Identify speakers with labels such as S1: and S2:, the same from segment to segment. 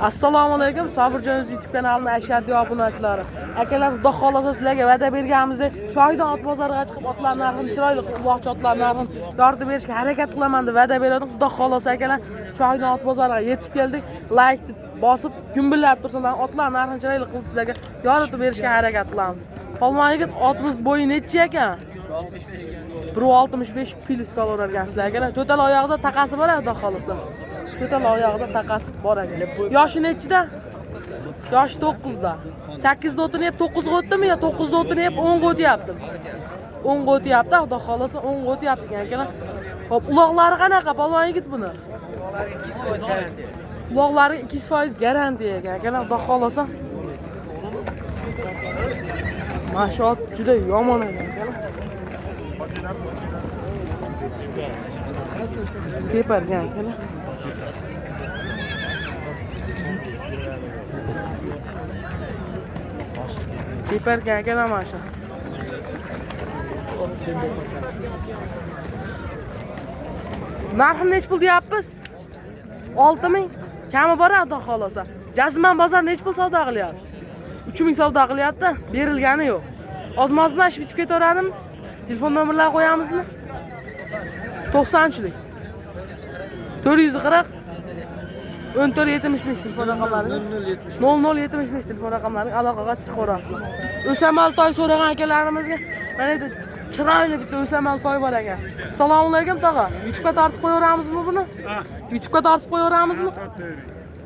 S1: Assalomu alaykum. Sobirjoningiz YouTube kanalining ashaddiy obunachilari. Akalar, xudo xolasa sizlarga va'da berganimizdek, Shohidon ot bozoriga chiqib otlar narxini chiroyli qilmoqchi otlar narxini yoritib berishga harakat qilaman deb va'da berdim. Xudo xolasa akalar, Shohidon ot bozoriga yetib keldik. Like bosib, gumbillab tursalar, otlar narxini chiroyli qilib sizlarga yoritib berishga harakat qilamiz. Polvon yigit, otimiz bo'yi necha ekan? 1.65 piliska o'rargansizlar akalar. To'tal oyog'ida taqasi bor, xudo xolasa. To'tal oyog'ida taqasi bor ekan. Yoshi nechida? Yoshi 9 da. 8 da o'tinyapti, 9 ga o'tdimi yo 9 da o'tinyapti, 10 ga o'tyaptimi? 10 ga o'tyapti, xudo xolasa 10 ga o'tyapti akalar. Xo'p, uloqlari qanaqa polvon yigit buni? Uloqlari 2% garantiya ekan akalar, xudo xolasa. Mashot juda yomon ekan akalar. Tepargan akalar. Tepargan akalar masha. Narxini nech pul deyapmiz? 6000. Kami bor xudo xolasa. Jazman bozor nech pul savdo qilyapti? 3000 savdo qilyapti, berilgani yo'q. Ozmoz bilan ish bitib ketaveradimi? Telefon nomerlarini qo'yamizmi? 90chilik. 440 1475 telefon raqamlari 0075 telefon raqamlari aloqaga chiqaverasizlar. O'samal toy so'ragan akalarimizga mana bu chiroyli bitta o'samal toy bor ekan. Assalomu alaykum tog'a. YouTube'ga tortib qo'yaveramizmi buni? YouTube'ga tortib qo'yaveramizmi?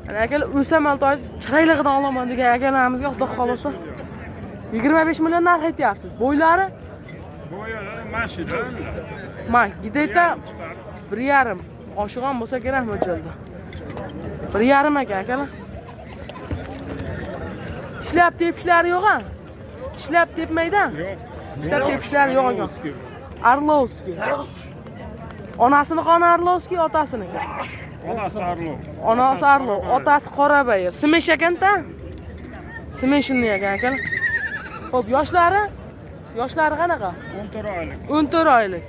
S1: Ana akalar o'samal toy chiroyligidan olaman degan akalarimizga xudo xolasa 25 million narx aytyapsiz. Bo'ylari?
S2: Bo'ylari mashida.
S1: May, gidayda 1.5 oshigan bo'lsa kerak mo'ljalda. 1.5 ekan akalar. Ishlab tepishlari yo'q-a? Ishlab tepmaydi?
S2: Yo'q.
S1: Ishlab tepishlari yo'q ekan. Arlovskiy. Onasini qoni Arlovskiy, otasiniki.
S2: Onasi Arlov.
S1: Onasi Arlov, otasi Qorabayir. Smesh ekan-da? Smeshni ekan akalar. Xo'p, yoshlari? Yoshlari qanaqa?
S2: 14 oylik.
S1: 14 oylik.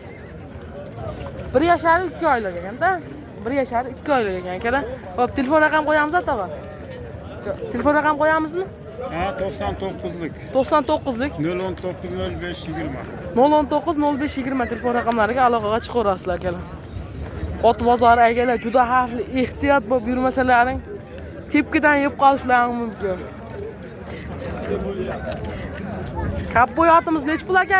S1: 1 yashar 2 oylik ekan-da. 1 yashar 2 oylik ekan akalar. Xo'p, telefon raqam qo'yamiz tog'a. Telefon raqam qo'yamizmi?
S2: Ha, 99lik.
S1: 99lik
S2: 0190520.
S1: 0190520 telefon raqamlariga aloqaga chiqaverasizlar akalar. Ot bozori akalar juda xavfli, ehtiyot bo'lib yurmasalaring, tepkidan yeb qolishlari mumkin. Kapboy otimiz nech pul aka?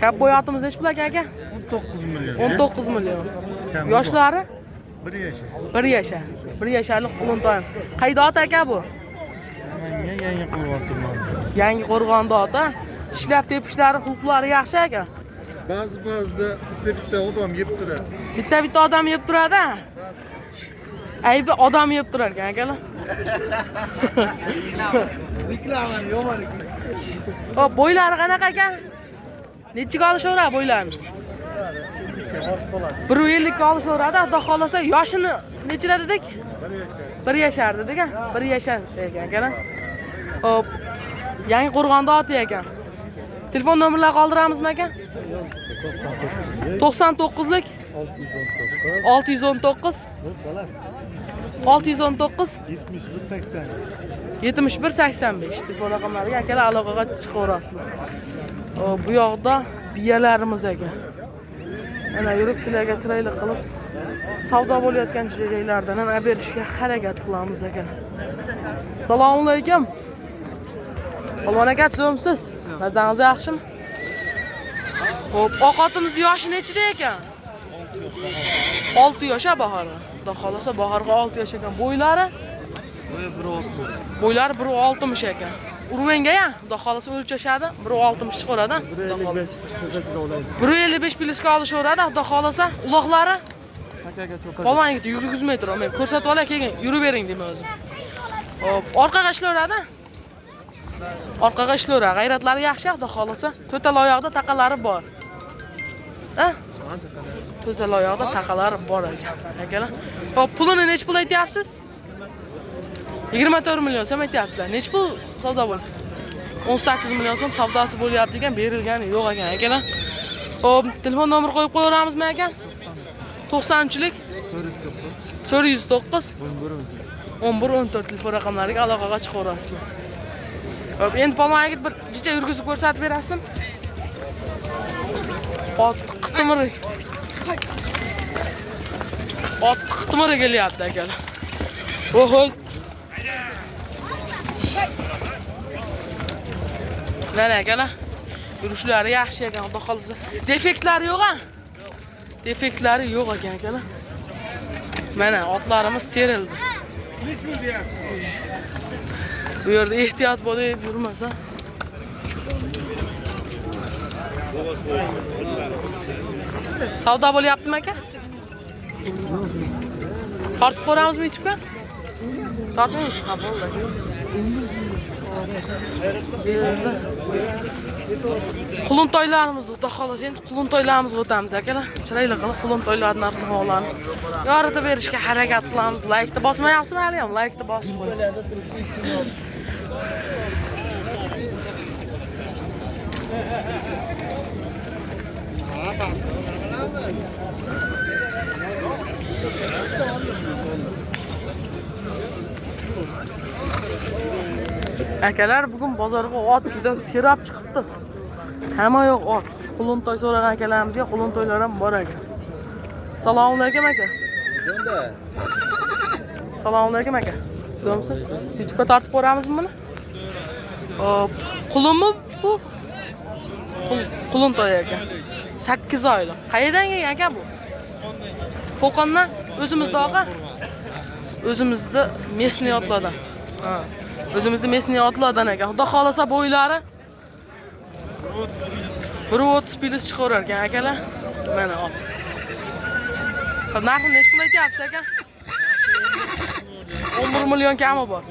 S1: Kapboy otimiz nech pul aka?
S2: 19 million.
S1: 19 million. Yoshlari?
S2: 1 yashar.
S1: 1 yashar. 1 yasharlik quluntoy. Qayda ot aka bu?
S2: Yangi qo'rg'on tuman.
S1: Yangi Qo'rg'onda ota. Ishlab tepishlari, xulqlari yaxshi ekan.
S3: Ba'zida bitta odam yeb turadi.
S1: Bitta odam yeb turadi. Aybi odam yeb turar ekan akalar.
S3: Reklama yomon ekan.
S1: Hop, bo'ylari qanaqa ekan? Nechiga olishaveradi bo'ylarni? 1.50 ga olishaveradi. Xudo xolasa yoshini nechida dedik? 1 yashar dedik-a? 1 yashar ekan akalar. Hop. Yangi Qo'rg'onda oti ekan. Telefon nomerlarini qoldiramizmi aka? 99lik 619 7185 telefon raqamlariga akalar aloqaga chiqaverasizlar. Bu yoqda biyalarimiz ekan. Mana yurib sizlarga chiroyli qilib savdo bo'layotgan joylardan ham berishga harakat qilamiz ekan. Assalomu alaykum. Polvon aka, so'msiz. Mazangiz yaxshimi? Xo'p, oqotimiz yoshi nechida ekan? 6 yosh bahori. Xudo xolasa bahorga 6 yosh ekan. Bo'ylari? Bo'ylari 1.60 ekan. Urmenga-ya, xudo xolasa o'lchashadi, 1.60 chiqaradi. 1.55 piliska olishaveradi, xudo xolasa. Uloqlari? Polvon yigit yurgizmay tur, men ko'rsatib olay, keyin yurib bering deyman o'zim. Xo'p, orqaga ishlayveradi. Orqaga ishlayveradi. G'ayratlari yaxshi, xudo xolasa. To'tal oyoqda taqalari bor. Ha? To'tal oyoqda taqalari bor ekan. Akalar. Xo'p, pulini nech pul aytyapsiz? 24 million so'm aytyapsizlar. Nech pul savdo bo'ldi? 18 million so'm savdosi bo'lyapti ekan, berilgani yo'q ekan akalar. Hop, telefon nomeri qo'yib qo'yaveramizmi aka? 93lik 409 1114 telefon raqamlariga aloqaga chiqaverasizlar. Hop, endi palon yigit bir jicha yurgizib ko'rsatib berasizmi? Ot qitmiri. Ot qitmiri kelyapti akalar. Ohoy. Mana akalar. Yurishlari yaxshi ekan, xudo xolisa. Defektlari yo'q-a? Defektlari yo'q ekan akalar. Mana otlarimiz terildi. Bu yerda ehtiyot bo'lib yurmasa. Savdo bo'lyaptimi aka? Tortib ko'ramizmi YouTube'ga? Tortmaymiz, ha bo'ldi. Quluntoylarimizni xudo xolasa endi quluntoylarimizga o'tamiz akalar. Chiroyli qilib quluntoylarning narx-navolarni yoritib berishga harakat qilamiz. Like-ni bosmayapsizmi hali ham? Like-ni bosib qo'ying. Akalar bugun bozorga ot juda serap chiqibdi. Hamma yo'q ot. Quluntoy so'ragan akalarimizga quluntoylar ham bor ekan. Assalomu alaykum aka. Assalomu alaykum aka. So'msiz? YouTube'ga tortib ko'ramizmi buni? Hop, qulunmi bu? Quluntoy ekan. 8 oylik. Qayerdan kelgan aka bu? Qo'qondan o'zimizda oqa. O'zimizda mesniy otlardan. Ha. O'zimizda mesniy otlardan ekan. Xudo xolasa bo'ylari 1.30 pilis chiqarar ekan akalar. Mana ot. Hop, narxi necha pul aytyapsiz aka? 11 million kami bor.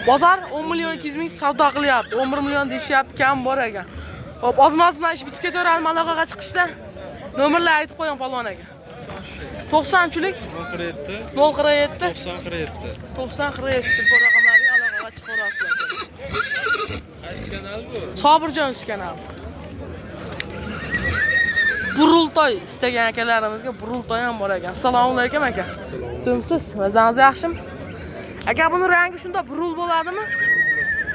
S1: Bozor 10 million 200 ming savdo qilyapti. 11 million deyishyapti, kam bor ekan. Hop, ozmoz bilan ish bitib ketaveradi, aloqaga chiqishda. Nomerlarni aytib qo'ying polvon aka. 90'lik 047 90 47 telefon raqamlariga aloqaga chiqaverasizlar.
S4: Qaysi kanal bu?
S1: Sobirjon kanal. Burultoy istagan akalarimizga burultoy ham bor ekan. Assalomu alaykum aka. So'msiz, mazangiz yaxshimi? Aka, buni rangi shunda burul bo'ladimi?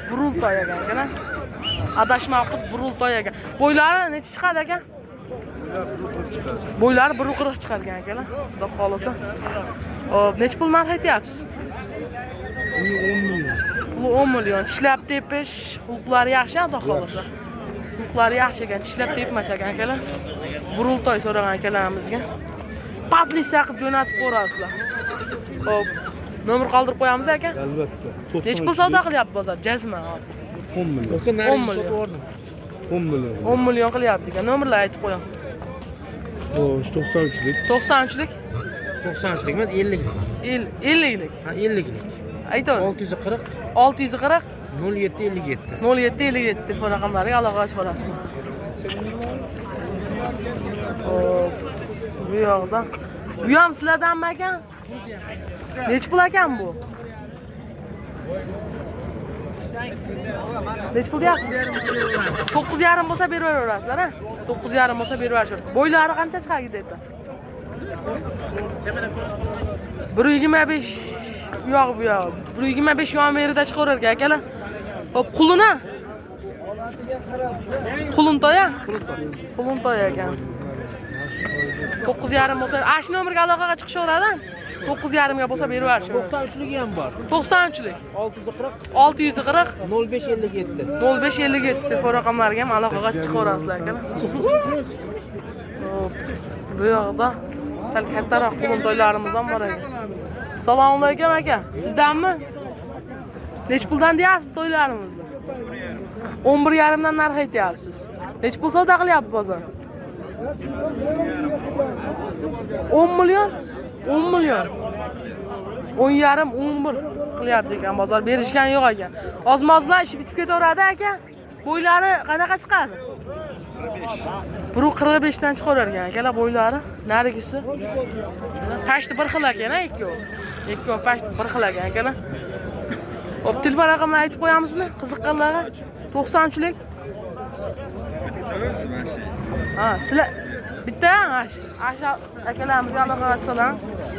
S1: Burultoy ekan akalar. Adashmoqsiz burultoy ekan. Bo'ylari necha chiqadi aka? Bo'ylari 1.40 chiqargan akalar. Xudo xolasa. Hop, necha pul narx aytyapsiz? 10 million. Ishlab tepish, xulqlari yaxshi, xudo xolasa. Xulqlari yaxshi ekan, ishlab tepmas ekan akalar. Burultoy so'ragan akalarimizga padlisa qilib jo'natib qo'yasizlar. Hop, nomer qoldirib qo'yamiz aka?
S3: Albatta.
S1: Necha pul savdo qilyapti bozor? Jazma.
S3: 10 million.
S1: 10 million.
S3: 10 million.
S1: 10 million qilyapti ekan. Nomerlarni aytib qo'ying.
S3: O, 93'lik.
S1: 90'lik
S4: 93'lik emas, 50'lik.
S1: 50'lik.
S4: Ha, 50'lik.
S1: Aytavering.
S4: 640
S1: 640
S4: 0757.
S1: 0757 telefon raqamlariga aloqaga chiqarasizlar. Hop, bu yoqda. Bu ham sizlardanmi ekan? Necha pul ekan bu? Necha pul deyapsiz? 9,5 bo'lsa berib yuborasizlar, ha? 9,5 bo'lsa berib yuborasiz. Bo'ylari qancha chiqadi deydi? 1.25 bu yoq bu yoq. 1.25 yon yerida chiqaverar ekan akalar. Hop, quluna. Quluntoy-a? Quluntoy ekan. 9,5 bo'lsa, ash nomerga aloqaga chiqishaveradi. 9,5 ga bo'lsa berib yuborasiz.
S4: 93'ligi ham bor.
S1: 90'lik
S4: 640
S1: 640
S4: 0557.
S1: 0557 telefon raqamlariga ham aloqaga chiqaverasizlar akalar. Hop, bu yoqda sal kattaroq quluntoylarimiz ham bor ekan. Assalomu alaykum aka. Sizdanmi? Necha puldan deyapsiz to'ylarimizni? 11,5 dan narx aytyapsiz. Necha pul savdo qilyapti bozor? 10 million? 10 million. 10,5 11 qilyapti ekan bozor. Berishgan yo'q ekan. Ozmoz bilan ish bitib ketaveradi aka. Bo'ylari qanaqa chiqadi? 1.45 dan chiqarar ekan akalar bo'ylari. Narigisi. Pashti bir xil ekan, ikkovi. Ikkovi pashti bir xil ekan akalar. Hop, telefon raqamini aytib qo'yamizmi? Qiziqqanlarga 90'lik Ha, sizlar bitta aşağı akalarimizga aloqaga chiqsalar,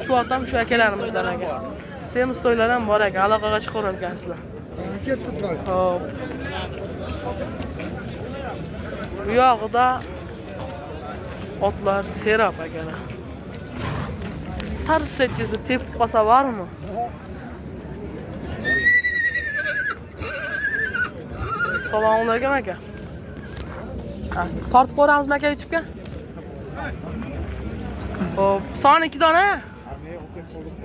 S1: shu odam shu akalarimizdan aka. Semiz to'ylar ham bor aka, aloqaga chiqaver ekansizlar. Hop. Bu yog'ida otlar serap akalar. Tars etkisi tepib qolsa bormi? Assalomu alaykum aka. Tortib ko'ramizmi aka YouTube'ga? Hop, son 2 dona.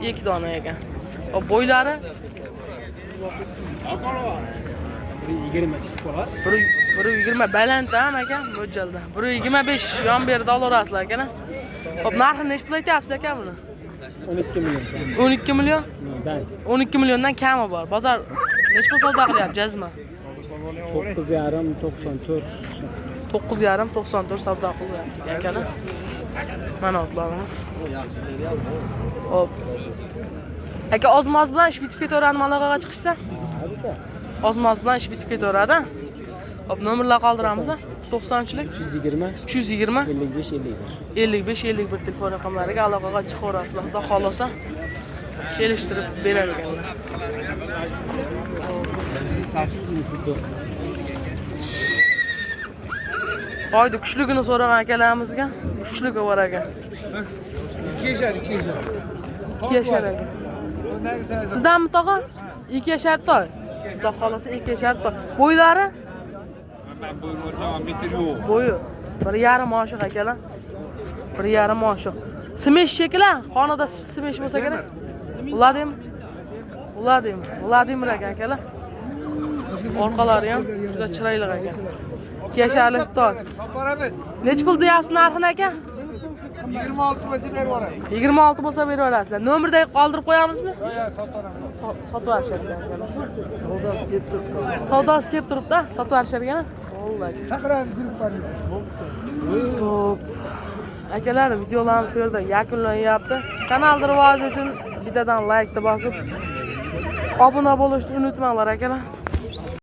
S1: 2 dona ekan. Hop, bo'ylari
S4: 20 chiqib qolar.
S1: 120 baland ham aka, mo'ljalda. 125 yon berdi olasizlar aka. Hop, narxini nech pul aytyapsiz aka buni?
S4: 12 million.
S1: 12 million? 12 milliondan kami bor. Bozor nech pul savdo qilyapti jazma?
S4: 9,5 94.
S1: 9,5 94 savdo qilyapti akalar. Mana otlarimiz. Hop. Aka ozmoz bilan ish bitib ketaveradimi aloqaga chiqishsa? Ozmoz bilan ish bitib ketaveradi. Hop, nomerlar qoldiramiz. 90chilik
S4: 320
S1: 320
S4: 55 51.
S1: 55 51 telefon raqamlariga aloqaga chiqaverasizlar. Xudo xolasa kelishtirib berar ekanlar. Haydi kuchligini so'ragan akalarimizga kuchligi bor ekan.
S4: 2 yashar.
S1: 2 yashar ekan. Sizdanmi tog'a? 2 yashar to'y. Xudo xolasa 2 yashar to'y. Bo'ylari? Bo'yi 1,5 oshiq akalar. 1,5 oshiq. Smesh shekillar, xonada smesh bo'lsa kerak. Vladimir aka akalar. Orqalari ham juda chiroyli ekan. 2 yasharlik to'y. Nech pul deyapsiz narxini aka?
S4: 26 bo'lsa berib yuboray.
S1: 26 bo'lsa berib yuborasizlar. Nomerda qoldirib qo'yamizmi? Sotib yuborishadigan akalar. Savdosi kelib turibdi, sotib yuborishadigan. Hop. Akalar, videolarimiz shu yerda yakunlanyapti. Kanal rivoji uchun bittadan like bosib, obuna bo'lishni unutmanglar akalar.